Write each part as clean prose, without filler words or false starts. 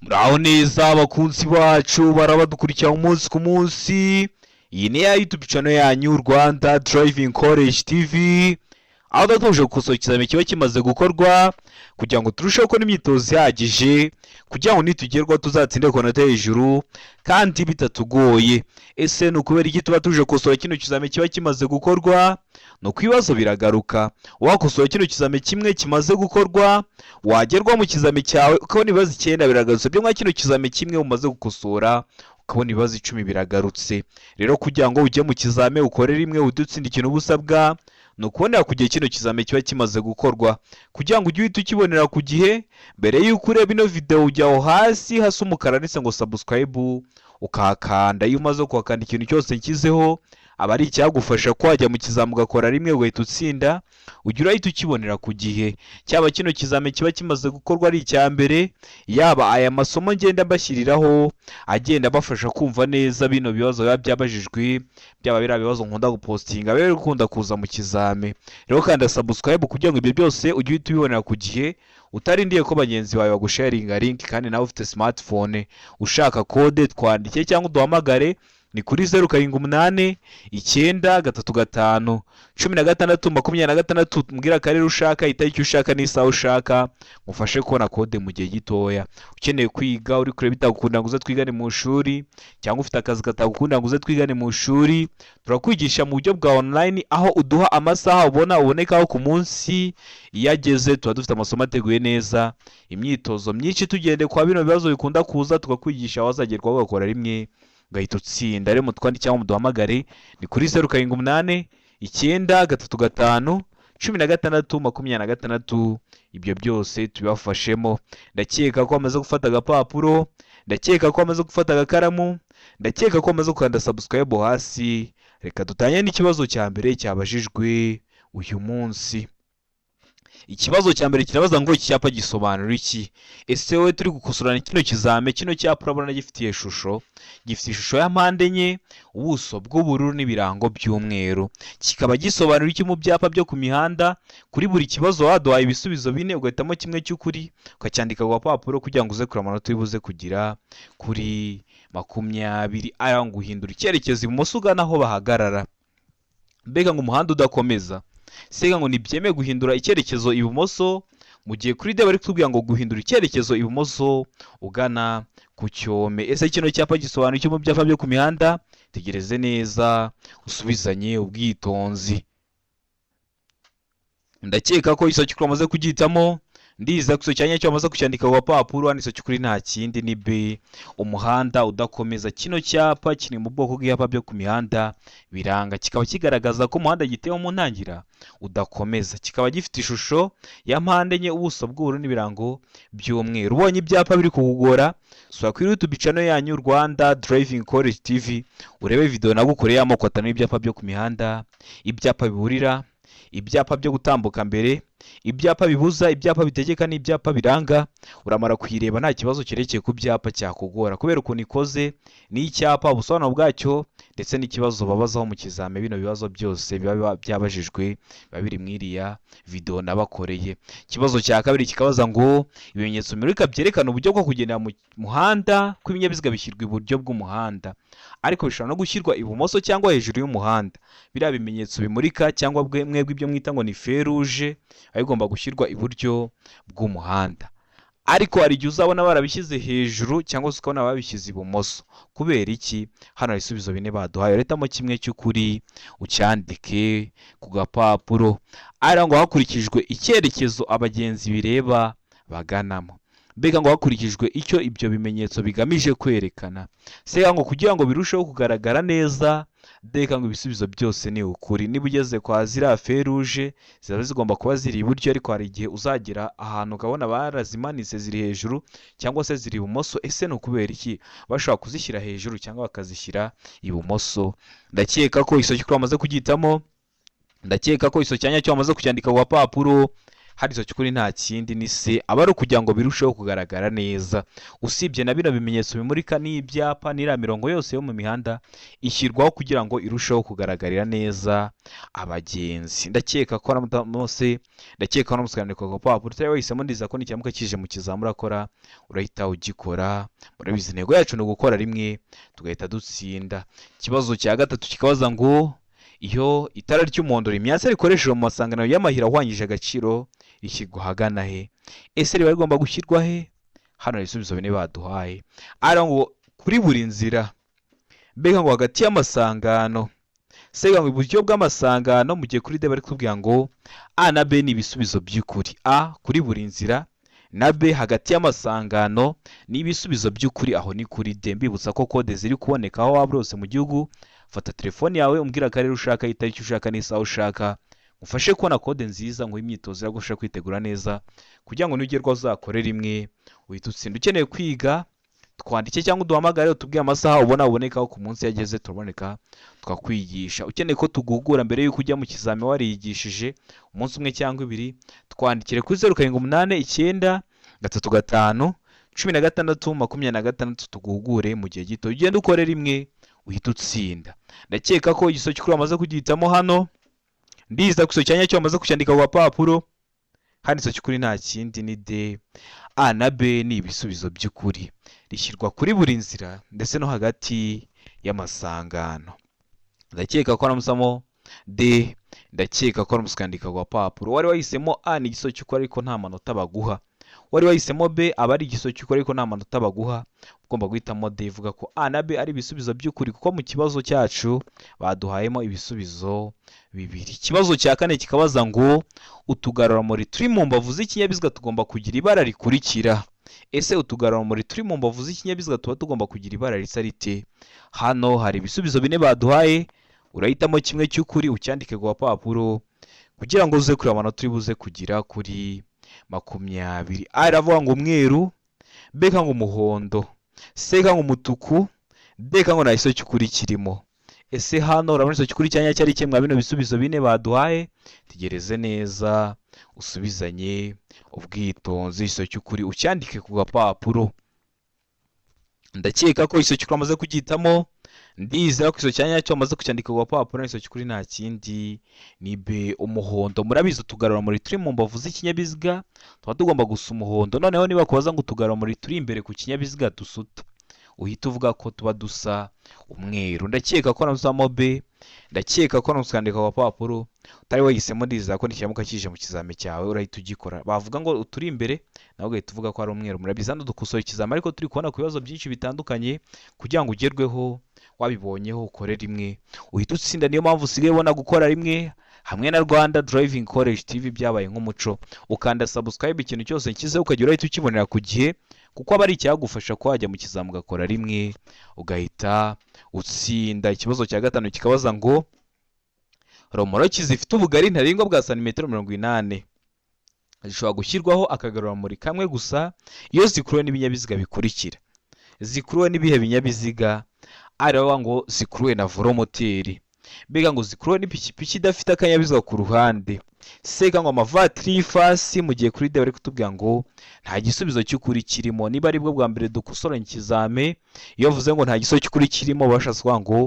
Muraho neza abakunzi bacu barabadukurikira umunsi ku munsi. Iyi ni ya YouTube channel yanyu Rwanda Driving College TV, aho datuje gukosora ikizamini kiba kimaze gukorwa kugira ngo turusheho gukora imyitozo ihagije kugira ngo nitugerwaho tuzatsinde ku manota hejuru kandi bitatugoye. Ese ni ukubera iki tuba tuje gukosora kino kizamini kiba kimaze gukorwa? No kwibazo biragaruka. Wakosora kino kizamini kimwe kimaze gukorwa, wagerwa mu kizamini cyawe ukabona ibibazo 9 biragarutse. Byo mwa kino kizamini kimwe umaze gukosora ukabona ibibazo 10 biragarutse. Rero kugira ngo ujye mu kizamini ukore rimwe udutsinde ikintu ubusabwa, no kubonera ku gihe kino kizamini kiba kimaze gukorwa. Kugira ngo ujye uhita ukibonera ku gihe, mbere y'uko ureba ino video ujya aho hasi hasa umukara ndetse ngo subscribe ukahakanda. Iyo umaze kuhakanda ikintu cyose nshyizeho aba ari icyagufasha ko wajya mu kizamini ugakora rimwe ugahita utsinda, ujya urahita ukibonera ku gihe. Cyaba kino kizamini kiba kimaze gukorwa ari icya mbere, yaba aya masomo ngenda mbashyiriraho agenda bafasha kumva neza bino bibazo biba byabajijwe, byaba biriya bibazo nkunda gupostinga biba bikunda kuza mu kizamini. Rero kanda subscribe kugira ngo ibyo byose ujye uhita ubibonera ku gihe, utarindiye ko bagenzi bawe bagusharinga link. Kandi nawe ufite smartphone ushaka code, twandike cyangwa uduhamagare ni kuri 0789 935 16 mbwira akarere ushaka, itariki ushaka n'isaha ushaka, mufashe kubona code mu gihe gitoya. Ukeneye kwiga uri kure bitagukunda ngo uze twigane mu ishuri, cyangwa ufite akazi katagukunda ngo uze twigane mu ishuri, turakwigisha mu buryo bwa online, aho uduha amasaha ubonekaho ku munsi. Iyo ageze tuba dufite amasomo ateguye neza, imyitozo myinshi tugende kwa bino bibazo bikunda kuza, tukakwigisha wazagerwaho ugakora rimwe ugahita utsinda. Rero mutwandike cyangwa muduhamagare ni kuri 0789 935 16 ibyo byose tubibafashemo. Ndakeka ko amaze gufata agapapuro, ndakeka ko amaze gufata agakaramu, ndakeka ko amaze gukanda subscribe hasi. Reka dutanye n'ikibazo cya mbere cyabajijwe uyu munsi. Ikibazo cya mbere kirabaza ngo iki cyapa gisobanura iki? Ese wowe turi gukosorana kino kizame, kino cyapa urabona gifitiye ishusho, gifite ishusho ya mpande enye, ubuso bw'ubururu n'ibirango by'umweru. Kikaba gisobanura iki mu byapa byo ku mihanda? Kuri buri kibazo waduhaye ibisubizo 4 ugahitamo kimwe cy'ukuri ukacyandika ku papuro kugira ngo uze kuri amanota ubuze kugira kuri 20. Aya ngo uhindura icyerekezo ibumoso ugana aho bahagarara. Mbega ngo umuhanda udakomeza. Sega ngo nibyemeye guhindura icyerekezo ibumoso, mu gihe kuri D bari kutubwira ngo guhindura icyerekezo ibumoso ugana ku cyome. Ese kino cyapa gisobanura iki mu byapa byo ku mihanda? Tegereze neza usubizanye ubwitonzi. Ndakeka ko isomo cyamaze kugitamo, ndiza kuso cyanya cyo amaze kucyandika ku papuro. Hano isomo kuri nta kindi ni B, umuhanda udakomeza. Kino cyapa kiri mu bwoko bw'ibyapa byo ku mihanda biranga, kikaba kigaragaza ko umuhanda gitewe mu ntangira udakomeza. Kikaba gifite ishusho ya mpande enye, ubuso bw'ubururu n'ibirango by'umweru. Ubonye ibyapa biri kugora, sura kuri YouTube channel yanyu Rwanda Driving College TV urebe video nagukoreye amoko atanu y'ibyapa byo ku mihanda: ibyapa biburira, ibyapa byo gutambuka mbere, ibyapa bibuza, ibyapa bitegeka n'ibyapa biranga. Uramara kuyireba nta kibazo cyerekeye ku byapa cyakugora, kubera ukuntu ikoze n'icyapa, ubusobanuro bwacyo ndetse n'ikibazo babazaho mu kizame. Bino bibazo byose biba byabajijwe biba biri mwiriya video nabakoreye. Ikibazo cya kabiri kikabaza ngo ibimenyetso bimurika byerekana uburyo bwo kugendera mu muhanda kw'ibinyabiziga bishyirwa iburyo bw'umuhanda, ariko bishobora no gushyirwa ibumoso cyangwa hejuru y'umuhanda. Biriya bimenyetso bimurika cyangwa mwebwe ibyo mwita ngo ni feruje bigomba gushyirwa iburyo bw'umuhanda, ariko hari igihe uzabona barabishyize hejuru cyangwa se ukabona babishyize ibumoso. Kubera iki? Hano hari ibisubizo 4 baduhaye, retamo kimwe cy'ukuri ucyandike ku gapapuro. Ari ngo hakurikijwe icyerekezo abagenzi bireba baganamo. Mbega ngo hakurikijwe icyo ibyo bimenyetso bigamije kwerekana. Sega ngo kugira ngo birusheho kugaragara neza, deka ngo ibisubizo byose ni ukuri. Niba ugeze kwa ziriya feruje ziba zigomba kuba ziri iburyo, ariko hari igihe uzagera ahantu ukabona barazimanitse ziri hejuru cyangwa se ziri ibumoso. Ese ni ukubera iki bashobora kuzishyira hejuru cyangwa bakazishyira ibumoso? Ndakeka ko isomo cy'ukuri amaze kugitamo, ndakeka ko isomo cyanya cyo amaze kucyandika ku papuro. hari iso cy'ukuri nta kindi ni C, aba ari ukugira ngo birusheho kugaragara neza. Usibye na bino bimenyetso bimurika n'ibyapa n'iriya mirongo yose yo mu mihanda ishyirwaho kugira ngo irusheho kugaragarira neza abagenzi. Ndakeka ko n'umusikandiko papuro utari wahisemo, ndiza ko n'icyamuka kije mu kizamura akora urahita ugikora. Murabizi intego yacu ni ugukora rimwe tugahita dutsinda. Ikibazo cya gatatu kikabaza ngo iyo itara ry'umuhondo rimyatse rikoreshejwe mu masangano y'amahiro ahwanyije agaciro rishyirwa ahagana he? Ese riba rigomba gushyirwa he? Hano hari ibisubizo bine baduhaye, ari ngo kuri buri nzira, mbega ngo hagati y'amasangano, sega ngo iburyo bw'amasangano. Mu gihe kuri D bari kutubwira ngo A na B ni ibisubizo by'ukuri. A kuri buri nzira na B hagati y'amasangano ni ibisubizo by'ukuri, aho ni kuri D. Mbibutsa ko kode ziri kuboneka aho waba hose mu gihugu. Fata telefone yawe umbwira akarere ushaka, itariki ushaka n'isaha ushaka, ufashe kubona kode nziza ngo imyitozo iragufasha kwitegura neza kugira ngo nugerwaho uzakore rimwe uhita utsinda. Ukeneye kwiga twandike cyangwa uduhamagare utubwire amasaha ubona ubonekaho ku munsi yageze, turaboneka twakwigisha. Ukeneye ko tugugura mbere y'uko ujya mu kizami wariyigishije umunsi umwe cyangwa ibiri, twandikire kuri 0788351626 tugugure mu gihe gito, ugende ukore rimwe uhita utsinda. Ndakeka ko igiso cy'ukuri wamaze kugihitamo hano, ndiza ku iso cyanya cyo wamaze kucyandika ku papuro. Hano iso cy'ukuri nta kindi ni D. A na B ni ibisubizo by'ukuri, rishyirwa kuri buri nzira ndetse no hagati y'amasangano. Ndakeka ko namusamo D, ndakeka ko namusikandika ku papuro. Wari wahisemo A ni igiso cy'ukuri ariko nta manota baguha, wari wahisemo B aba ari igiso cy'ukuri ariko nta manota baguha, ugomba guhitamo D. Ivuga ko A na B ari ibisubizo by'ukuri kuko mu kibazo cyacu baduhayemo ibisubizo bibiri. Ikibazo cya kane kikabaza ngo utugarurarumuri turi mu mbavu z'ikinyabiziga tugomba kugira ibara rikurikira. Ese utugarurarumuri turi mu mbavu z'ikinyabiziga tuba tugomba kugira ibara risa rite? Hano hari ibisubizo bine baduhaye, urahitamo kimwe cy'ukuri ucyandike ku papuro kugira ngo uze kureba amanota turi buze kugira kuri 20. A iravuga ngo umweru, B ngo umuhondo, C ngo umutuku, D ngo nta iso cy'ukuri kirimo. Ese hano urabona iso cy'ukuri cyanya cyari kimwe bino bisubizo bine baduhaye? Tegereze neza usubizanye ubwitonzi, iso cy'ukuri ucyandike ku gapapuro. Ndakeka ko iso cy'ukuri amaze kugihitamo, ndizera ko iso cyanya cyo amaze kucyandika ku gapapuro. Iso cy'ukuri nta kindi ni B, umuhondo. Murabizi utugarurarumuri turi mu mbavu z'ikinyabiziga tuba tugomba gusa umuhondo. Noneho niba kubaza ngo utugarurarumuri turi imbere ku kinyabiziga dusuta, uhita uvuga ko tuba dusa umweru. Ndakeka ko namusamo B, ndakeka ko namusikandika ku gapapuro. Utari wahisemo, ndizera ko n'icyamuka kije mu kizami cyawe urahita ugikora. Bavuga ngo uturi imbere nawe ugahita uvuga ko ari umweru. Murabizi hano dukosora ikizami ariko turi kubona ku bibazo byinshi bitandukanye kugira ngo ugerweho wabibonyeho ukore rimwe uhita utsinda. Niyo mpamvu usigaye ubona gukora rimwe hamwe na Rwanda Driving College TV byabaye nk'umuco. Ukanda subscribe, ikintu cyose nshyizeho ukajya urahita ukibonera ku gihe, kuko aba ari icyagufasha ko wajya mu kizamu ugakora rimwe ugahita utsinda. Ikibazo cya gatanu kikabaza ngo romoroki zifite ubugari ntarengwa bwa santimetero 80 zishobora gushyirwaho akagarurarumuri kamwe gusa iyo zikuruwe n'ibinyabiziga bikurikira. Zikuruwe n'ibihe binyabiziga? Aravuga ngo zikuruwe na volomoteri, mbega ngo zikuruwe n'ipikipiki idafite akanyabiziga ku ruhande, sega ngo amavatiri y'ifasi. Mu gihe kuri D bari kutubwira ngo nta gisubizo cy'ukuri kirimo. Niba ari bwo bwa mbere dukosoranye ikizame, iyo vuze ngo nta gisubizo cy'ukuri kirimo bashatse kuvuga ngo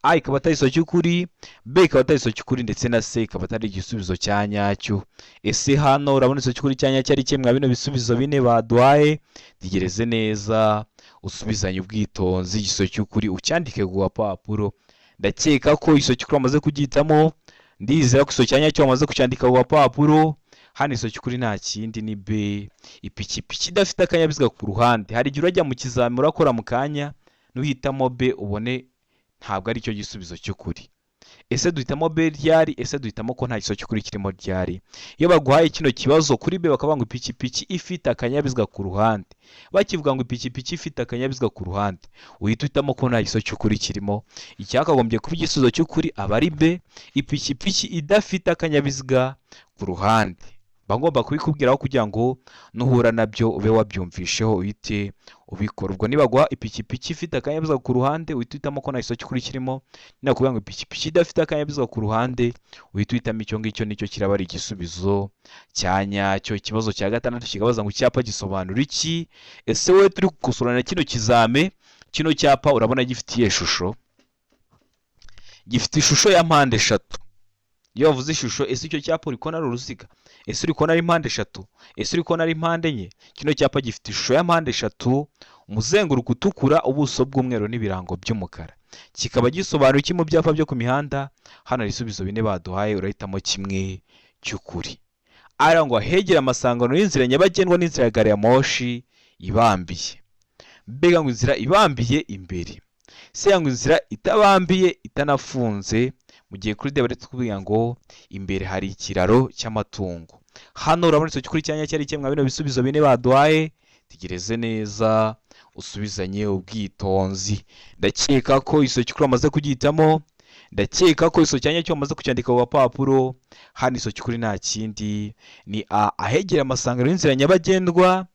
A ikaba atari iso cy'ukuri, B ikaba atari iso cy'ukuri, ndetse na C ikaba atari igisubizo cya nyacyo. Ese hano urabona iso cy'ukuri cya nyacyo ari kimwe bino bisubizo bine baduhaye? Tegereze neza usubizanye ubwitonzi, igiso cy'ukuri ucyandike ku gapapuro. Ndakeka ko iso cy'ukuri amaze kugihitamo, ndizera ko iso cyanya cyo amaze kucyandika ku gapapuro. Hano iso cy'ukuri nta kindi ni B, ipikipiki idafite akanyabiziga ku ruhande. Hari igihe urajya mu kizami urakora mu kanya nuhitamo B ubone ntabwo ari cyo gisubizo cy'ukuri. Ese duhitamo B ryari? Ese duhitamo ko nta giso cy'ukuri kirimo ryari? Iyo baguhaye kino kibazo kuri B bakavuga ngo ipikipiki ifite akanyabiziga ku ruhande, bakivuga ngo ipikipiki ifite akanyabiziga ku ruhande, uhita uhitamo ko nta giso cy'ukuri kirimo. Icyakagombye kuba igisubizo cy'ukuri aba ari B, ipikipiki idafite akanyabiziga ku ruhande. ngomba kubikubwiraho kugira ngo nuhura nabyo ube wabyumvisheho uhite ubikora. Ubwo nibaguha ipikipiki ifite akanyabiziga ku ruhande uhita uhitamo ko nta kibazo cy'ukuri kirimo, ninakubwira ngo ipikipiki idafite akanyabiziga ku ruhande uhita uhitamo icyo ngicyo, nicyo kiraba ari igisubizo cya nyacyo. Ikibazo cya gatandatu kikabaza ngo icyapa gisobanura iki? Ese wowe turi gukosorana kino kizame, kino cyapa urabona gifitiye ishusho, gifite ishusho ya mpande eshatu. Iyo wavuze ishusho, ese icyo cyapa uri kubona ari uruziga? Ese uri kubona ari mpande eshatu? Ese uri kubona ari mpande enye? Kino cyapa gifite ishusho ya mpande eshatu, umuzenguruko utukura, ubuso bw'umweru n'ibirango by'umukara. Kikaba gisobanura iki mu byapa byo ku mihanda? Hano hari ibisubizo bine baduhaye, urahitamo kimwe cy'ukuri. Arangwa hegera amasangano y'inzira nyabagendwa n'inzira ya gari ya moshi ibambiye. Mbega ngo inzira ibambiye imbere, se ngo inzira itabambiye itanafunze. Mu gihe kuri debate tukubwira ngo imbere hari ikiraro cy'amatungo. Hano urabona icyo kuri cyanya cyari kimwe bino bisubizo bine baduhaye, tegereze neza usubizanye ubwitonzi. Ndakeka ko iso cyukuri amaze kugitamo, ndakeka ko iso cyanya cyo amaze kucyandika ku papuro. Hano iso cyukuri nta kindi ni ahegera amasangano y'inzira nyabagendwa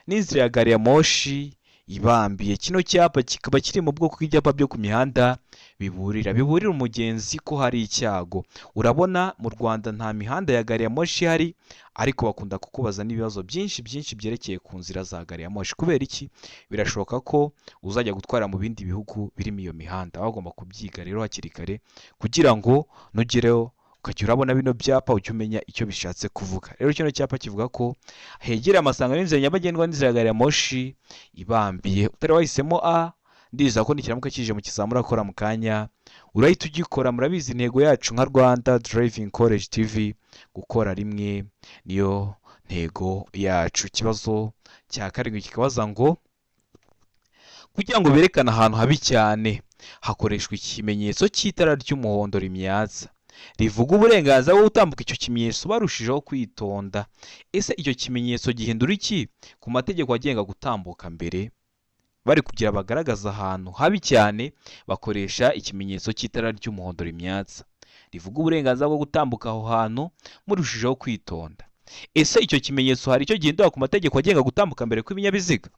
n'inzira ya gari ya moshi ibambiye. Kino cyapa kikaba kiri mu bwoko bw'ibyapa byo ku mihanda biburira umugenzi ko hari icyago. Urabona mu Rwanda nta mihanda ya gari ya moshi ihari, ariko bakunda kukubaza n'ibibazo byinshi byerekeye ku nzira za gari ya moshi. Kubera iki? Birashoboka ko uzajya gutwara mu bindi bihugu birimo iyo mihanda, bagomba kubyiga rero hakiri kare kugira ngo nugereho ukajya urabona bino byapa ujye umenya icyo bishatse kuvuga. Rero kino cyapa kivuga ko hegera amasangano y'inzira nyabagendwa n'inzira ya gari ya moshi ibambiye. Utari wahisemo A, ndiza ko nikiramuka kije mu kizamura akora mu kanya urahita ugikora. Murabizi intego yacu nka Rwanda Driving College TV, gukora rimwe niyo ntego yacu. Ikibazo cya karindwi kikabaza ngo kugira ngo berekane ahantu habi cyane hakoreshwa ikimenyetso cy'itara ry'umuhondo rimyatsa rivuga uburenganzira bwo gutambuka. Icyo kimenyetso barushijeho kwitonda. Ese icyo kimenyetso gihindura iki ku mategeko agenga gutambuka mbere? Bari kugira bagaragaza ahantu habi cyane bakoresha ikimenyetso cy'itara ry'umuhondo rimyatsa rivuga uburenganzira bwo gutambuka aho hantu murushijeho kwitonda. Ese icyo kimenyetso hari icyo gihindura ku mategeko agenga gutambuka mbere kw'ibinyabiziga?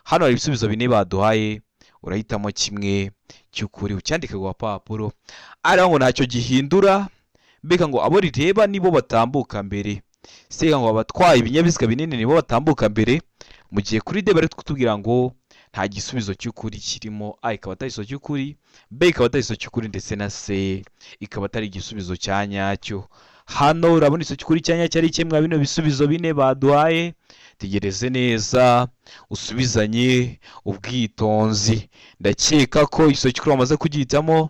Hano hari ibisubizo bine baduhaye, urahitamo kimwe cy'ukuri ucyandike ku papuro. Ariko ngo ntacyo gihindura, mbega ngo abo rireba nibo batambuka mbere. Se ngo abatwaye ibinyabiziga binini nibo batambuka mbere. Mu gihe kuri D bari kutubwira ngo nta gisubizo cy'ukuri kirimo. A ikaba atari iso cy'ukuri, B ikaba atari iso cy'ukuri, ndetse na C ikaba atari igisubizo cya nyacyo. Hano urabona iso cy'ukuri cya nyacyo ari kimwe bino bisubizo bine baduhaye. Tegereze neza usubizanye ubwitonzi. Ndakeka ko iso cy'ukuri wamaze kugihitamo,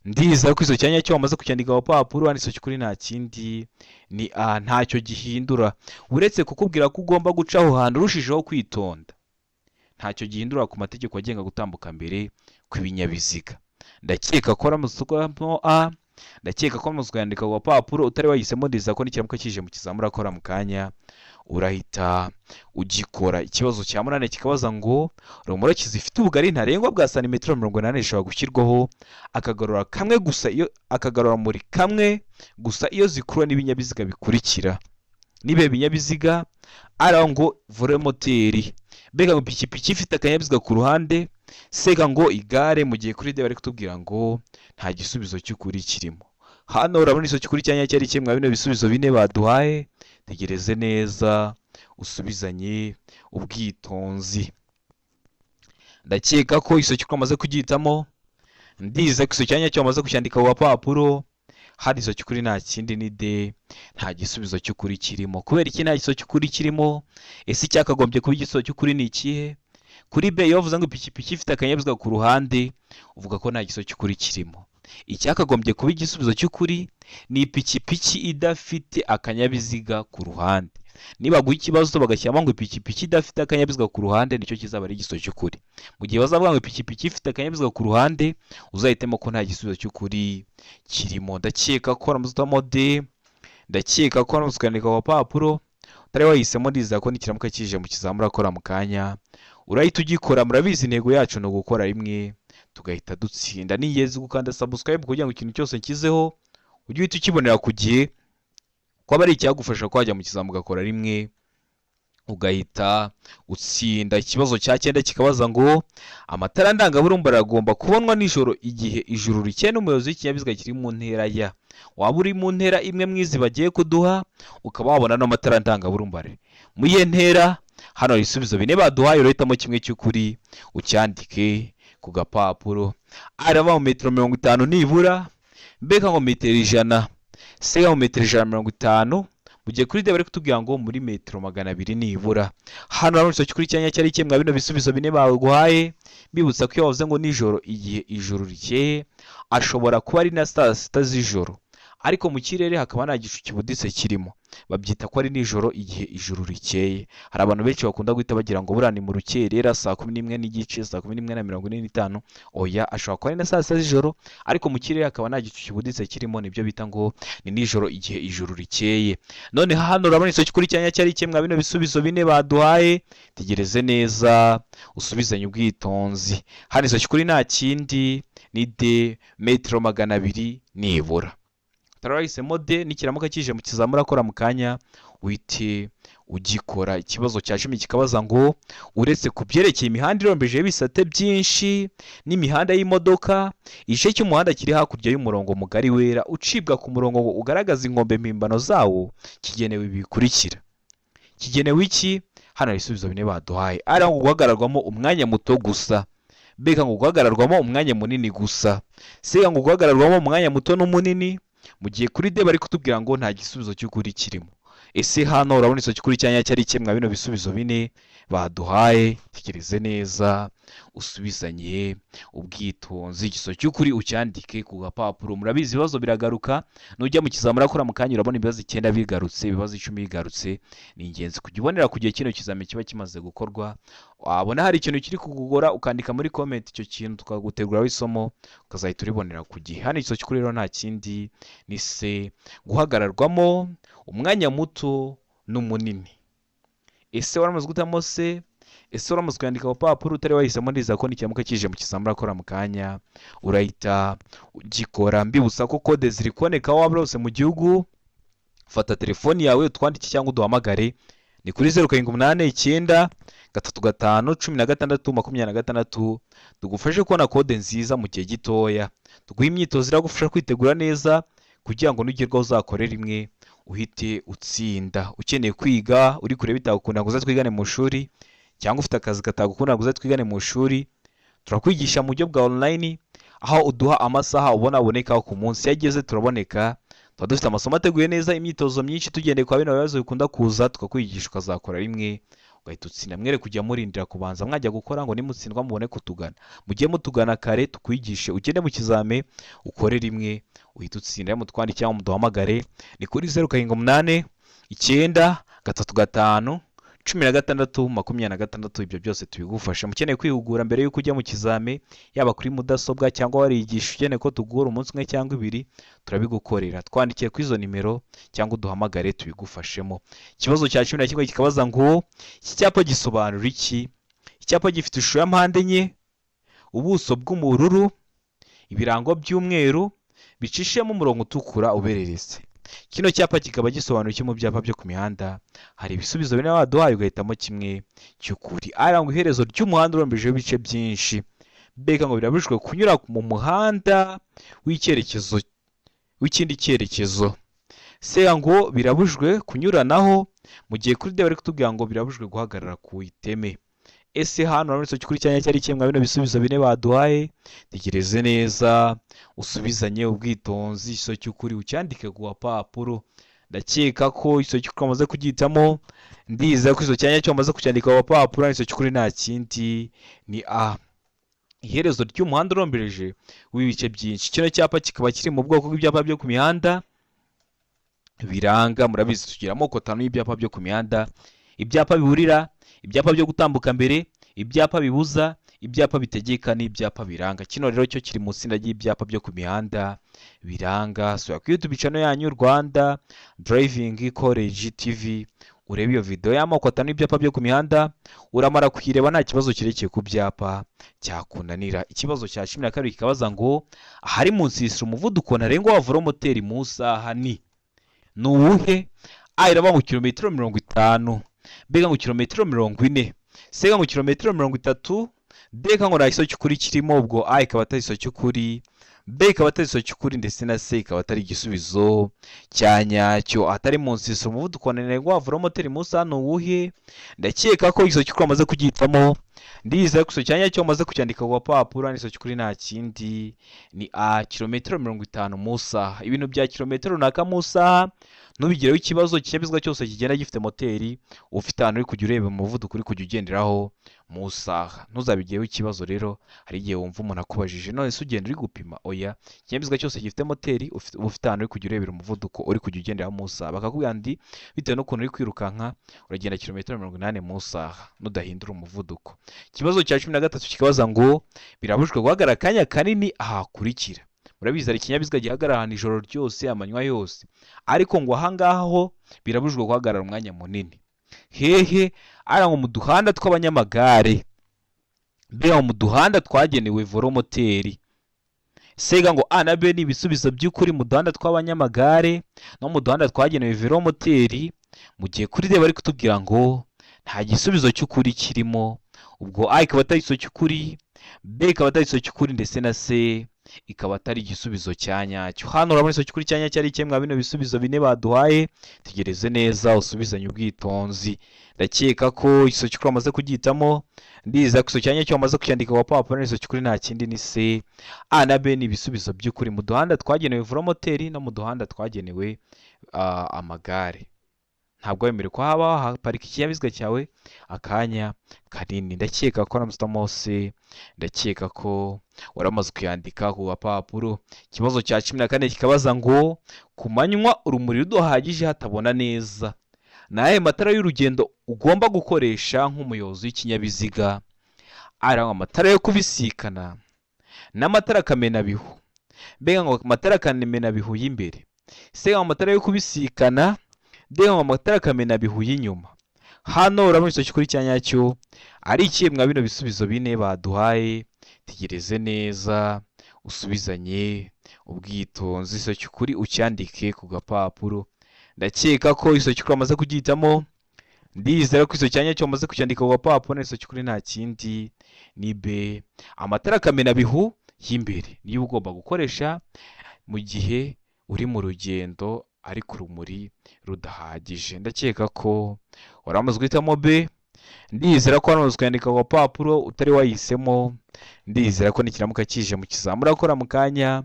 ndiza ko iso cyanya cyo wamaze kucyandika ku papuro. Hano iso cy'ukuri nta kindi ni A, ntacyo gihindura uretse kukubwira ko ugomba guca aho hantu urushijeho kwitonda. Ntacyo gihindura ku mategeko agenga gutambuka mbere kw'ibinyabiziga. Ndakeka ko ramusukamo A, ndakeka ko ramusukandika ku papuro. Utari wahisemo, ndiza ko nikiramuka kije mu kizamura akora mu kanya urahita ugikora. Ikibazo cya munane kikabaza ngo romoroki zifite ubugari ntarengwa bwa santimetero 80 ishobora gushyirwaho akagarura muri kamwe gusa iyo zikurwa n'ibinyabiziga bikurikira. Nibe binyabiziga ara ngo volomoteri, mbega ngo pikipiki ifite akanyabiziga ku ruhande, sega ngo igare. Mu gihe kuri D bari kutubwira ngo nta gisubizo cy'ukuri kirimo. Hano urabona iso cy'ukuri cyanya cyari kimwe bino bisubizo bine baduhaye. Tegereze neza usubizanye ubwitonzi. Ndakeka ko iso cy'ukuri amaze kugihitamo, ndiza ko iso cyanya cyo amaze kucyandika ku papuro. Hari iso cy'ukuri nta kindi ni D, nta gisubizo cy'ukuri kirimo. Kubera iki nta gisubizo cy'ukuri kirimo? Ese cyakagombye kuba igisubizo cy'ukuri ni ikihe? Kuri B iyo bavuze ngo ipikipiki ifite akanyabiziga ku ruhande, uvuga ko nta gisubizo cy'ukuri kirimo. Icyakagombye kuba igisubizo cy'ukuri ni ipikipiki idafite akanyabiziga ku ruhande. Niba guha ikibazo bagashyiramo ngo ipikipiki idafite akanyabiziga ku ruhande, nicyo kizaba ari igisubizo cy'ukuri. Mu gihe bazavuga ngo ipikipiki ifite akanyabiziga ku ruhande, uzahitemo ko nta gisubizo cy'ukuri kirimo. Ndakeka ko ramuzitamo D, ndakeka ko ramuzikandika ku papuro. Utari wahisemo, ndiza ko nikiramuka kije mu kizamura akora mu kanya urahita ugikora. Murabizi intego yacu ni ugukora rimwe tugahita dutsinda. Ni ingenzi gukanda subscribe kugira ngo ikintu cyose nshyizeho ujye uhita ukibonera ku gihe kwaba ari icyagufasha kwajya mu kizami ugakora rimwe ugahita utsinda. Ikibazo cya 9 kikabaza ngo amatara ndangaburumba aragomba kubonwa nijoro igihe ijuru rikeye n'umuyobozi w'ikinyabiziga kiri mu ntera ya. Waba uri mu ntera imwe mwizi bagiye kuduha ukaba wabona no matara ndangaburumbare mu iyo ntera. Hano ibisubizo bine baduhaye urahitamo kimwe cy'ukuri ucyandike ku gapapuro. Araba mu metero 50 nibura, mbega ngo metero 100, sega mu metero 150, mugiye kuri de bari kutubwira ngo muri metero 200 nibura. Hano ramutse kuri cyanya cyari kimwe bino bisubizo bine baguhaye, bibutsa ko yavuze ngo nijoro igihe ijuru rikeye ashobora kuba ari na saa 6 z'ijoro, ariko mu kirere hakaba nta gicu kibuditse kirimo, babyita ko ari nijoro igihe ijuru rikeye. Hari abantu benshi bakunda guhita bagira ngo burani mu rukerera saa 11 n'igice, saa 11:45. Oya, ashobora kuba ari na saa 6 z'ijoro, ariko mu kirere hakaba nta gicu kibuditse kirimo, nibyo bita ngo ni nijoro igihe ijuru rikeye. None hano urabona isoki kuri cyanya cyari kimwe bino bisubizo bine baduhaye, tegereze neza usubizanye ubwitonzi. Hano isoki kuri nta kindi ni de metero 200 nibura. Tarahisemo de nikiramuka kije mu kizamura akora mu kanya wite ugikora. Ikibazo cya 10 kikabaza ngo uretse kubyerekeye imihanda irombeje bisate byinshi n'imihanda y'imodoka, igice cy'umuhanda kiri hakurya y'umurongo mugari wera ucibwa ku murongo ngo ugaragaza inkombe mpimbano zawo kigenewe ibikurikira. Kigenewe iki? Hano ibisubizo bine baduhaye. Ari ngo guhagararwamo umwanya muto gusa, mbega ngo guhagararwamo umwanya munini gusa, sega ngo guhagararwamo umwanya muto n'umunini. Mugiye kuri de bari kutubwira ngo nta gisubizo cy'ukuri kirimo. Ese hano urabona isoki kuri cyanya cyari kimwe bino bisubizo bine baduhaye, tekereze neza usubizanye ubwitonzi. Igisozi cy'ukuri ucyandike ku gapapuro. Murabizi ibibazo biragaruka, nujya mu kizamura akora mu kanya urabona ibibazo 9 bigarutse, ibibazo 10 bigarutse. Ni ingenzi kujya ku gihe kino kizame kiba kimaze gukorwa. Wabona hari ikintu kiri kugugora ukandika muri comment icyo kintu tukaguteguraho isomo ukazahita uribonera ku gihe. Hano isoki kuri rero nta kindi ni se guhagararwamo umwanya muto n'umunini. Ese waramaze gutamo se? Ese waramaze kwandika ku papuro utari wahisemo ndiza ko nikiamuka kije mu kizamura akora mu kanya urahita ugikora. Mbibutsa ko code ziri kuboneka waba rose mu gihugu. Fata telefoni yawe utwandike cyangwa uduhamagare, ni kuri 0789 355 16 tugufashe kubona code nziza mu gihe gitoya. Tuguha imyitozo iragufasha kwitegura neza kugira ngo nugerwaho uzakorera imwe uhite utsinda. Ukeneye kwiga uri kure bitagukunda ngo uzatwigane mu shuri, cyangwa ufite akazi katagukunda ngo uzatwigane mu shuri, turakwigisha mu buryo bwa online, aho uduha amasaha ubona aboneka ku munsi. Yageze turaboneka, tuba dufite amasomo ateguye neza, imyitozo myinshi tugendeye kwa bino bibazo bikunda kuza, tukakwigisha ukazakora rimwe ugahita utsinda. Mwere kujya murindira kubanza mwajya gukora ngo nimutsindwa mubone kutugana. Mugiye mutugana kare tukwigishe, ugende mu kizame ukore rimwe uhita utsinda. Mutwandike cyangwa muduhamagare ni kuri 0789 355 16 ibyo byose tubigufasha. Mukeneye kwihugura mbere yuko ujya mu kizame, yaba kuri mudasobwa cyangwa warigisha ukeneye ko tugura umunsi umwe cyangwa 2, turabigukorera. Twandikiye kuri izo nimero cyangwa uduhamagare tubigufashemo. Ikibazo cya 11 kikabaza ngo iki cyapa gisobanura iki? Icyapa gifite ishusho ya mpande enye, ubuso bw'ubururu, ibirango by'umweru bicishemo umurongo utukura ubereretse. Kino cyapa kikaba gisobanura iki mu byapa byo ku mihanda? Hari ibisubizo bine waduhaye ugahitamo kimwe cy'ukuri. Arangwa iherezo ry'umuhanda urombeje ibice byinshi, mbega ngo birabujwe kunyura mu muhanda w'icyerekezo w'ikindi cyerekezo, sega ngo birabujwe kunyuranaho. Mu gihe kuri de bari kutubwira ngo birabujwe guhagarara ku iteme. Ese hano urabona isoki kuri cyanya cyari kimwe bino bisubizo bine baduhaye, tegereze neza usubizanye ubwitonzi. Isoki ukuri ucyandike ku gapapuro. Ndakeka ko isoki ukuri amaze kugitamo, ndiza ko isoki cyanya cyo amaze kucyandika ku gapapuro. Isoki ukuri nta kindi ni a iherezo ry'umuhanda urombereje w'ibice byinshi. Kino cyapa kikaba kiri mu bwoko bw'ibyapa byo ku mihanda biranga. Murabizi tugira amoko 5 y'ibyapa byo ku mihanda: ibyapa biburira, ibyapa byo gutambuka mbere, ibyapa bibuza, ibyapa bitegeka n'ibyapa biranga. Kino rero cyo kiri mu tsinda ry'ibyapa byo ku mihanda biranga. So kuri YouTube channel yanyu Rwanda Driving College TV urebe iyo video y'amoko 5 y'ibyapa byo ku mihanda, uramara kuyireba nta kibazo kirekeye ku byapa cyakunanira. Ikibazo cya 12 kikabaza ngo ahari mu nsisiro umuvuduko ntarengwa wa velomoteri mu saha ni? ni uwuhe? A iraba ngo kilometero 50, B ngo kilometero 40, C ngo kilometero 30, D ngo nta giso cy'ukuri kirimo, ubwo A ikaba atari igiso cy'ukuri, B ikaba atari igiso cy'ukuri, ndetse na C ikaba atari igisubizo cya nyacyo. Atari mu nsisiro umuvuduko ntarengwa wa velomoteri munsi hano uwuhe? Ndakeka ko igiso cy'ukuri amaze kugihitamo, ndizera ko igiso cya nyacyo amaze kucyandika ku gapapuro, n'igiso cy'ukuri nta kindi ni A, kilometero 50 mu isaha. Ibintu bya kilometero runaka mu isaha nubigireho ikibazo, ikinyabiziga cyose kigenda gifite moteri ufite ahantu uri kujya ureba umuvuduko uri kujya ugenderaho mu isaha, ntuzabigireho ikibazo. Rero hari igihe wumva umuntu akubajije none se ugenda uri gupima? Oya, ikinyabiziga cyose gifite moteri ufite ahantu uri kujya urebera umuvuduko uri kujya ugenderaho mu isaha, bakakubwira ndi bitewe n'ukuntu uri kwirukanka uragenda kilometero 80 mu isaha nudahindura umuvuduko. Ikibazo cya 13 kikabaza ngo birabujijwe guhagarara akanya kanini ahakurikira. Murabizi hari ikinyabiziga gihagarara ahantu ijoro ryose amanywa yose, ariko ngo ahangaha ho birabujijwe guhagarara umwanya munini. Hehe? Ara ngo mu duhanda tw'abanyamagare, B ngo mu duhanda twagenewe velomoteri, C ngo A na B ni ibisubizo by'ukuri mu duhanda tw'abanyamagare no mu duhanda twagenewe velomoteri. Mu gihe kuri D bari kutubwira ngo nta gisubizo cy'ukuri kirimo, ubwo A ikaba atari igisubizo cy'ukuri, B ikaba atari igisubizo cy'ukuri, ndetse na C ikaba atari igisubizo cya nyacyo. Hano urabona igisubizo cy'ukuri cya nyacyo ari kimwe bino bisubizo bine baduhaye. Tegereze neza usubizanye ubwitonzi. Ndakeka ko igisubizo cy'ukuri amaze kugihitamo, ndizera ko igisubizo cya nyacyo amaze kucyandika ku gapapuro, n'igisubizo cy'ukuri nta kindi ni C. A na B ni ibisubizo by'ukuri mu duhanda twagenewe velomoteri no mu duhanda twagenewe amagare. Ntabwo wemerewe ko haba haparika ikinyabiziga cyawe akanya kanini. Ndakeka ko Ramstar Mose, ndakeka ko waramaze kuyandika ku gapapuro. Ikibazo cya 14 kikabaza ngo ku manywa urumuri ruduhagije hatabona neza, naye matara y'urugendo ugomba gukoresha nk'umuyobozi w'ikinyabiziga? Ara amatara yo kubisikana n'amatara kamenabihu, B ngo amatara kamenabihu y'imbere, C ngo amatara yo kubisikana, D ngo amatara kamenabihu y'inyuma. Hano urabona igisubizo cy'ukuri cya nyacyo ari kimwe bino bisubizo bine baduhaye. Tegereze neza usubizanye ubwitonzi, igisubizo cy'ukuri ucyandike ku gapapuro. Ndakeka ko igisubizo cy'ukuri amaze kugihitamo, ndizera ko igisubizo cya nyacyo amaze kucyandika ku gapapuro, n'igisubizo cy'ukuri nta kindi ni B, amatara kamenabihu y'imbere niyo ugomba gukoresha mu gihe uri mu rugendo ariko urumuri rudahagije. Ndakeka ko waramaze guhitamo B, ndizera ko waramaze kuyandika ku gapapuro utari wahisemo. Ndizera ko nikiramuka kije mu kizamini urakora mu kanya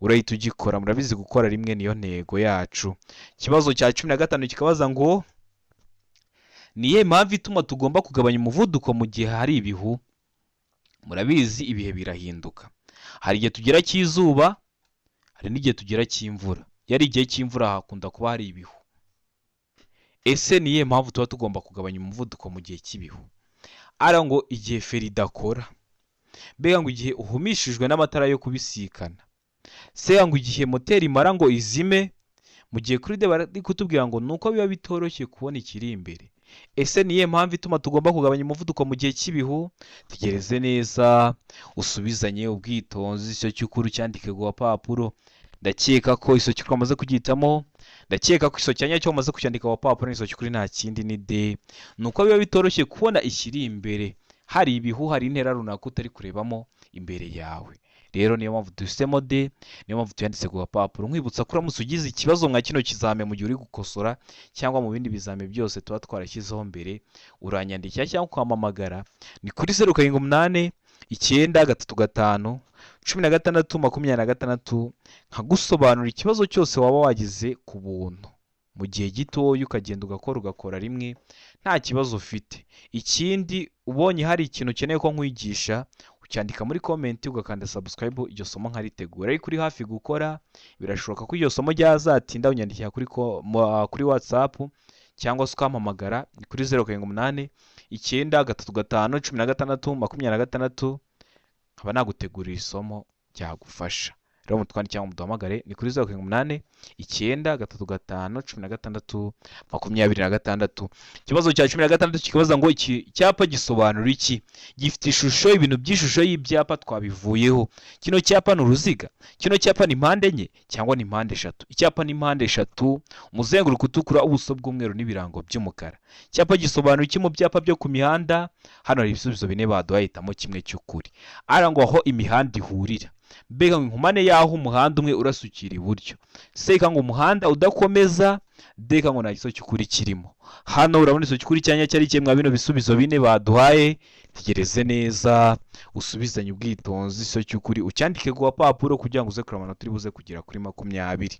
urahita ugikora. Murabizi gukora rimwe niyo ntego yacu. Ikibazo cya 15 kikabaza ngo niye mpamvu ituma tugomba kugabanya umuvuduko mu gihe hari ibihu? Murabizi ibihe birahinduka, hari igihe tugera cy'izuba, hari n'igihe tugera cy'imvura. Yari igihe cy'imvura hakunda kuba hari ibihu. Ese niye mpamvu tuba tugomba kugabanya umuvuduko mu gihe cy'ibihu? Ara ngo igihe feri idakora, B ngo igihe uhumishijwe n'amatara yo kubisikana, C ngo igihe moteri imara ngo izime. Mu gihe kuri D bari kutubwira ngo nuko biba bitoroshye kubona ikiri imbere. Ese niye mpamvu ituma tugomba kugabanya umuvuduko mu gihe cy'ibihu? Tegereze neza usubizanye ubwitonzi, igisubizo cy'ukuri cyandike ku gapapuro. Ndakeka ko igisubizo cy'ukuri amaze kugihitamo, ndakeka ko igisubizo cya nyacyo amaze kucyandika ku gapapuro, n'igisubizo cy'ukuri nta kindi ni D, nuko biba bitoroshye kubona ikiri imbere. Hari ibihu, hari intera runaka utari kurebamo imbere yawe. Rero niyo mpamvu duhisemo D, niyo mpamvu tuyanditse ku gapapuro. Nkwibutsa ko uramutse ugize ikibazo nka kino kizame mu gihe uri gukosora cyangwa mu bindi bizame byose tuba twarashyizeho mbere, uranyandikira cyangwa ukampamagara ni kuri 0789 935 16 nkagusobanurira ikibazo cyose waba wagize ku buntu mu gihe gitoya, ukagenda ugakora rimwe nta kibazo ufite. Ikindi ubonye hari ikintu ukeneye ko nkwigisha ucyandika muri comment ugakanda subscribe, iryo somo nkaritegura. Ariko uri hafi gukora birashoboka ko iryo somo ryazatinda, unyandikira kuri WhatsApp cyangwa se ukampamagara ni kuri 0789 935 16 nkaba nagutegurira isomo ryagufasha. rero mutwandike cyangwa muduhamagare ni kuri 078 935 16 ikibazo cya 16 kibaza ngo iki cyapa gisobanura iki? Gifite ishusho, ibintu by'ishusho y'ibyapa twabivuyeho. Kino cyapa ni uruziga, kino cyapa ni mpande enye cyangwa ni mpande eshatu? Icyapa ni mpande eshatu, umuzenguruko utukura, ubuso bw'umweru n'ibirango by'umukara. Icyapa gisobanura iki mu byapa byo ku mihanda? Hano hari ibisubizo bine baduhaye, hitamo kimwe cy'ukuri. Arangwa aho imihanda ihurira, mbega ngo inkomane y'aho umuhanda umwe urasukira iburyo, seka ngo umuhanda udakomeza, deka ngo nta giso cy'ukuri kirimo. Hano urabona iso cy'ukuri cyanya cyari kimwe bino bisubizo bine baduhaye. Tegereze neza usubizanye ubwitonzi, iso cy'ukuri ucyandike ku papuro kugira ngo uze kureba amanota uri buze kugera kuri 20.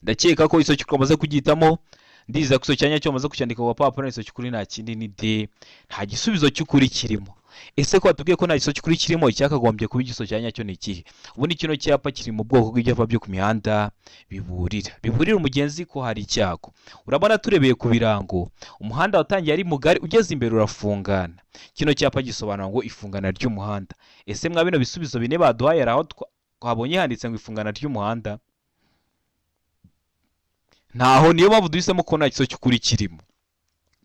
Ndakeka ko iso cy'ukuri amaze kugitamo, ndiza ko iso cyanya cyo amaze kucyandika ku papuro, iso cy'ukuri nta kindi ni D, nta gisubizo cy'ukuri kirimo. Ese ko watubwiye ko nta giso cy'ukuri kirimo, icyakagombye kuba igiso cyanya cyo ni ikihe? Ubundi kino cyapa kiri mu bwoko bw'ibyapa byo ku mihanda biburira umugenzi ko hari icyago. Urabona turebeye ku birango, umuhanda watangiye ari mugari, ugeze imbere urafungana. Kino cyapa gisobanura ngo ifungana ry'umuhanda. Ese mwa bino bisubizo bine baduhaye aho twabonye handitse ngo ifungana ry'umuhanda? Ntaho, niyo mpamvu duhisemo ko nta giso cy'ukuri kirimo.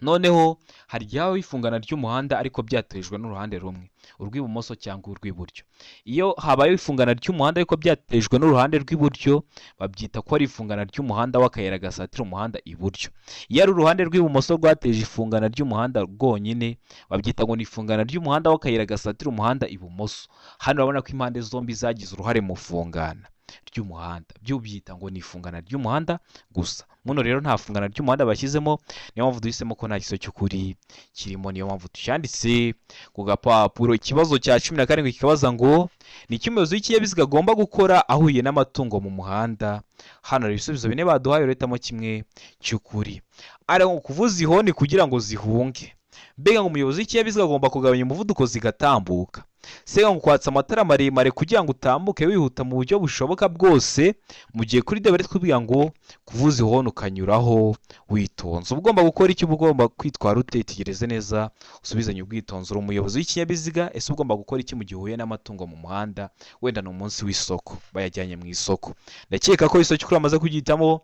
Noneho hari igihe ifungana ry'umuhanda ariko byatejwe n'uruhande rumwe, urw'ibumoso cyangwa urw'iburyo. Iyo habaye ifungana ry'umuhanda ariko byatejwe n'uruhande rw'iburyo, babyita ko ari ifungana ry'umuhanda w'akayira gasatira umuhanda iburyo. Iyo ari uruhande rw'ibumoso rwateje ifungana ry'umuhanda rwonyine, babyita ngo ni ifungana ry'umuhanda w'akayira gasatira umuhanda ibumoso. Hano urabona ko impande zombi zagize uruhare mu fungana ry'umuhanda, byo byita ngo ni ifungana ry'umuhanda gusa. Muno rero nta fungana ry'umuhanda bashyizemo, niyo mpamvu duhisemo ko nta giso cy'ukuri kirimo, niyo mpamvu tucyanditse ku gapapuro. Ikibazo cya 17 kikabaza ngo ni iki umuyobozi w'ikinyabiziga agomba gukora ahuye n'amatungo mu muhanda? Hano hari ibisubizo bine baduhaye, uretamo kimwe cy'ukuri. Ari ngo kuvuza ihoni kugira ngo zihunge, mbega ngo umuyobozi w'ikinyabiziga agomba kugabanya umuvuduko zigatambuka. Sega ngo kwatsa amatara maremare kugira ngo utambuke wihuta mu buryo bushoboka bwose, mu gihe kuri D bari twibwira ngo kuvuza ihoni ukanyuraho witonze. Ugomba gukora iki? Ugomba kwitwara ute? Tegereze neza usubizanye ubwitonzi. Uri umuyobozi w'ikinyabiziga, ese ugomba gukora iki mu gihe uhuye n'amatungo mu muhanda? Wenda ni umunsi w'isoko, bayajyanye mu isoko. Ndakeka ko iso cy'ukuri amaze kugitamo,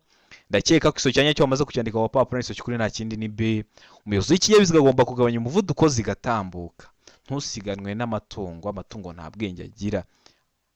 ndakeka ko iso cyanya cyo amaze kucyandika ku papuro, iso cy'ukuri nta kindi ni B. Umuyobozi w'ikinyabiziga agomba kugabanya umuvuduko zigatambuka. Ntusiganwe n'amatungo, amatungo nta bwenge agira,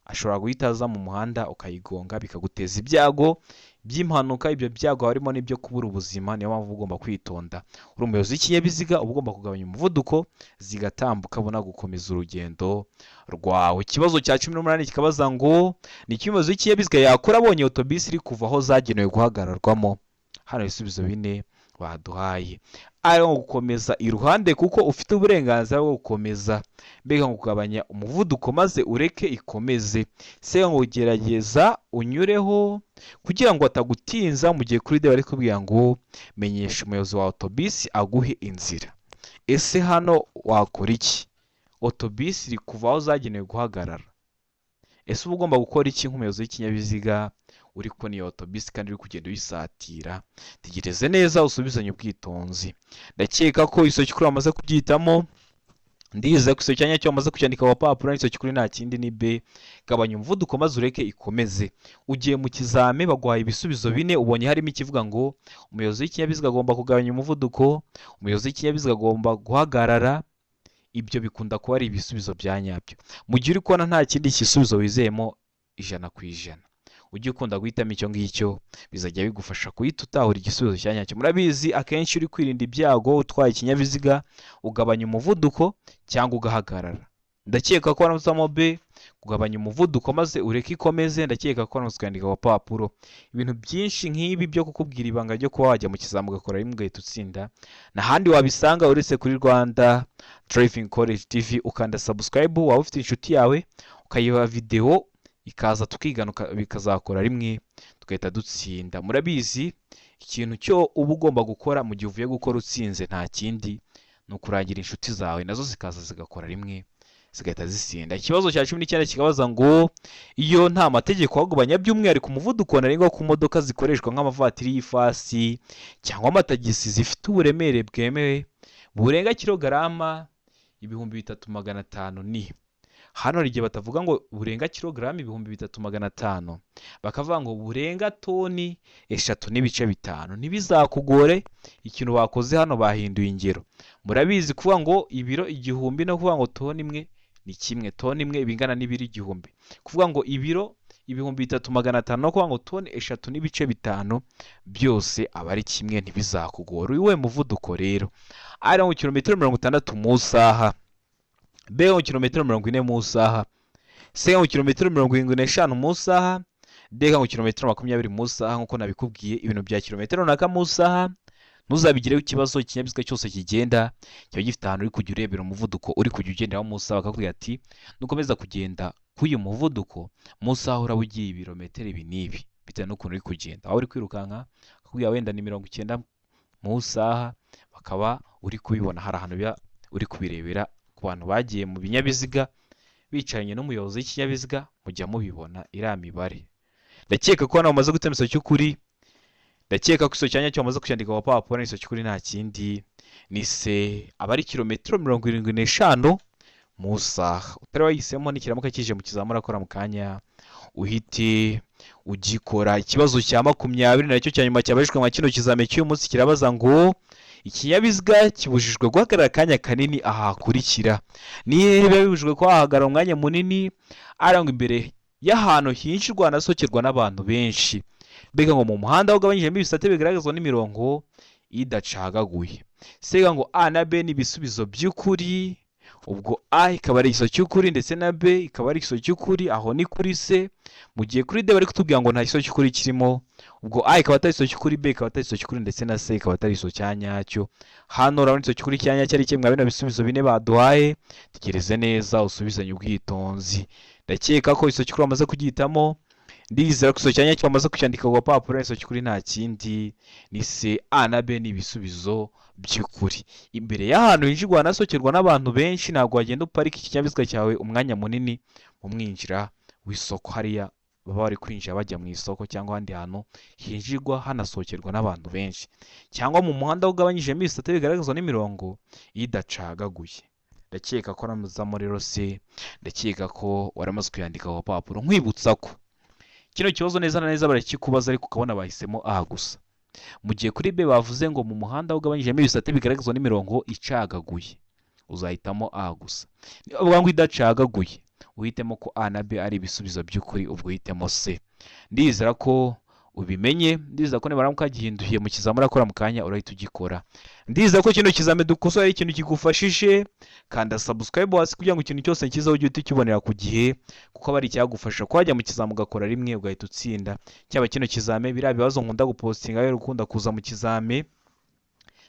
ashobora guhita aza mu muhanda ukayigonga bikaguteza ibyago by'impanuka. Ibyo byago harimo n'ibyo kubura ubuzima, niyo mpamvu ugomba kwitonda. Uri umuyobozi w'ikinyabiziga uba ugomba kugabanya umuvuduko zigatambuka, ubona gukomeza urugendo rwawe. Ikibazo cya 18 kikabaza ngo ni iki umuyobozi w'ikinyabiziga yakora abonye autobus iri kuva aho zagenewe guhagararwamo? Hano ibisubizo bine baduhaye. Ari ngo gukomeza iruhande kuko ufite uburenganzira bwo gukomeza, mbega ngo kugabanya umuvuduko maze ureke ikomeze. Se ngo gerageza unyureho kugira ngo atagutinza, mu gihe kuri D bari kubwira ngo menyesha umuyobozi wa autobus aguhe inzira. Ese hano wakora iki? Autobus iri kuva aho zagenewe guhagarara. Ese uba ugomba gukora iki nk'umuyobozi w'ikinyabiziga uri kubona iyo autobus kandi uri kugenda uyisatira? Tegereze neza usubizanye ubwitonzi. Ndakeka ko iso cy'ukuri amaze kubyitamo, ndiza ko iso cyanya cyo amaze kucyandika ku papuro, iso cy'ukuri nta kindi ni B. Gabanya umuvuduko maze ureke ikomeze. Ugiye mu kizame baguhaye ibisubizo bine, ubonye harimo ikivuga ngo umuyobozi w'ikinyabiziga agomba kugabanya umuvuduko, umuyobozi w'ikinyabiziga agomba guhagarara. Ibyo bikunda kuba ari ibisubizo bya nyabyo. Mu gihe uri kubona nta kindi gisubizo wizeyemo 100%, ujye ukunda guhitamo icyo ngicyo, bizajya bigufasha kuhita utahura igisubizo cya nyacyo. Murabizi akenshi uri kwirinda ibyago utwaye ikinyabiziga, ugabanya umuvuduko cyangwa ugahagarara. Ndakeka ko waramutamo B, kugabanya umuvuduko maze ureke ikomeze. Ndakeka ko waramutse kwandika ku papuro. Ibintu byinshi nk'ibi byo kukubwira ibanga ryo kuba wajya mu kizamu ugakora rimwe ugahita utsinda, n'ahandi wabisanga uretse kuri Rwanda Driving College TV. Ukanda subscribe, waba ufite inshuti yawe ukayiha video ikaza tukigana bikazakora rimwe tugahita dutsinda. Murabizi ikintu cyo uba ugomba gukora mu gihe uvuye gukora utsinze nta kindi, ni ukurangira inshuti zawe nazo zikaza zigakora rimwe zigahita zisinda. Ikibazo cya 19 kikabaza ngo iyo nta mategeko agabanya by'umwihariko umuvuduko ntarengwa ku modoka zikoreshwa nk'amavatiri y'ifasi cyangwa amatagisi zifite uburemere bwemewe burenga kilogarama 3500 ni hano hari igihe batavuga ngo burenga kilogaramu 3500, bakavuga ngo burenga toni 3.5. ntibizakugore, ikintu bakoze hano bahinduye ingero. Murabizi kuvuga ngo ibiro 1000 no kuvuga ngo toni imwe ni kimwe. Toni imwe bingana n'ibiro 1000. Kuvuga ngo ibiro 3500 no kuvuga ngo toni 3.5 byose aba ari kimwe, ntibizakugora. Uyu we muvuduko rero ari mu kilometero 60 mu isaha, B mu kilometero 40 mu isaha, C mu kilometero 75 mu isaha, D mu kilometero 20 mu isaha. Nkuko nabikubwiye, ibintu bya kilometero runaka mu isaha ntuzabigireho ikibazo. Ikinyabiziga cyose kigenda kiba gifite ahantu uri kujya urebera umuvuduko uri kujya ugenderaho mu isaha. Bakakubwira ati nukomeza kugenda k'uyu muvuduko mu isaha uraba ugiye ibirometero ibi n'ibi, bitewe n'ukuntu uri kugenda. Aho uri kwirukanka bakakubwira wenda ni 90 mu isaha, bakaba uri kubibona. Hari ahantu uri kubirebera. Ku bantu bagiye mu binyabiziga bicaranye n'umuyobozi w'ikinyabiziga mujya mubibona iriya mibare. Ndakeka ko hano bamaze gutema iso cy'ukuri. Ndakeka ko iso cyanya cyo bamaze kucyandika ku papuro. Iso cy'ukuri nta kindi ni se aba ari kilometero 75 mu isaha. Utari wahisemo n'ikiramuka kije mu kizamura akora mu kanya uhite ugikora. Ikibazo cya 20 nacyo cya nyuma cyabajijwe mu kino kizame cy'uyu munsi kirabaza ngo ikinyabiziga kibujijwe guhagarara akanya kanini aha hakurikira. Ni hehe biba bibujijwe ko hahagarara umwanya munini? Arangwa imbere y'ahantu hinjirwa hanasohokerwa n'abantu benshi. Mbega ngo mu muhanda ugabanyijemo ibisate bigaragazwa n'imirongo idacagaguye. Sega ngo A na B ni ibisubizo by'ukuri. Ubwo A ikaba ari igiso cy'ukuri ndetse na B ikaba ari igiso cy'ukuri. Aho ni kuri C. Mu gihe kuri D bari kutubwira ngo nta giso cy'ukuri kirimo. Ubwo A ikaba atari igiso cy'ukuri, B ikaba atari igiso cy'ukuri ndetse na C ikaba atari igiso cya nyacyo. Hano urabona igiso cy'ukuri cya nyacyo ari kimwe bino bisubizo bine baduhaye. Tegereze neza usubizanye ubwitonzi. Ndakeka ko igiso cy'ukuri bamaze kugihitamo. Ndizera ko igiso cya nyacyo bamaze kucyandika ku papuro. Igiso cy'ukuri nta kindi ni C. A na B ni ibisubizo by'ukuri. Imbere y'ahantu hinjirwa hanasohokerwa n'abantu benshi ntabwo wagenda uparika ikinyabiziga cyawe umwanya munini mu mwinjira w'isoko. Hariya baba bari kwinjira bajya mu isoko cyangwa ahandi hantu hinjirwa hanasohokerwa n'abantu benshi, cyangwa mu muhanda ugabanyijemo ibisate bigaragazwa n'imirongo idacagaguye. Ndakeka ko namuzamo rero C. Ndakeka ko waramaze kuyandika ku papuro. Nkwibutsa ko kino kibazo neza na neza barakikubaza ariko ukabona bahisemo A gusa. Mu gihe kuri B bavuze ngo mu muhanda ugabanyijemo ibisate bigaragazwa n'imirongo icagaguye, uzahitamo A gusa. Niba bavuga ngo idacagaguye, uhitemo ko A na B ari ibisubizo by'ukuri, ubwo uhitemo C. Ndizera ko ubimenye. Ndizera ko nibara mukagihinduye mu kizamura akora mu kanya urahita ugikora. Ndizera ko kino kizame dukosora ari ikintu kigufashije. Kanda subscribe hasi kugira ngo ikintu cyose nkizaho ujye ukibonera ku gihe, kuko aba ari icyagufasha ko wajya mu kizame ugakora rimwe ugahita utsinda. Cyaba kino kizame biriya bibazo nkunda gupostinga rero ukunda kuza mu kizame,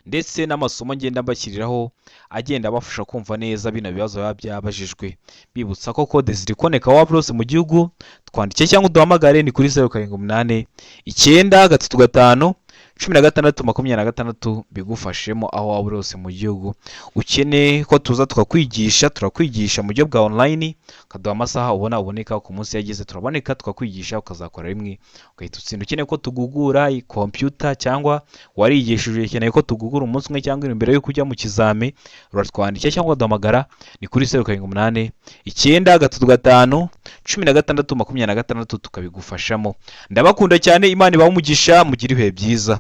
ndetse n'amasomo ngenda mbashyiriraho agenda abafasha kumva neza bino bibazo biba byabajijwe. Bibutsa ko code ziri koneka waba rose mu gihugu, twandike cyangwa uduhamagare ni kuri 0788 935 1626 bigufashemo aho waba rose mu gihugu. Ukeneye ko tuza tukakwigisha, turakwigisha mu buryo bwa online, kaduha amasaha uboneka ku munsi yageze, turaboneka tukakwigisha ukazakora rimwe ugahita utsinda. Ukeneye ko tugugura computer cyangwa warigishije ukeneye ko tugugura umunsi umwe cyangwa imbere yo kujya mu kizame, uratwandikira cyangwa duhamagara ni kuri 0788 935 1626 tukabigufashamo. Ndabakunda cyane. Imana ibahe umugisha, mugire ibihe byiza.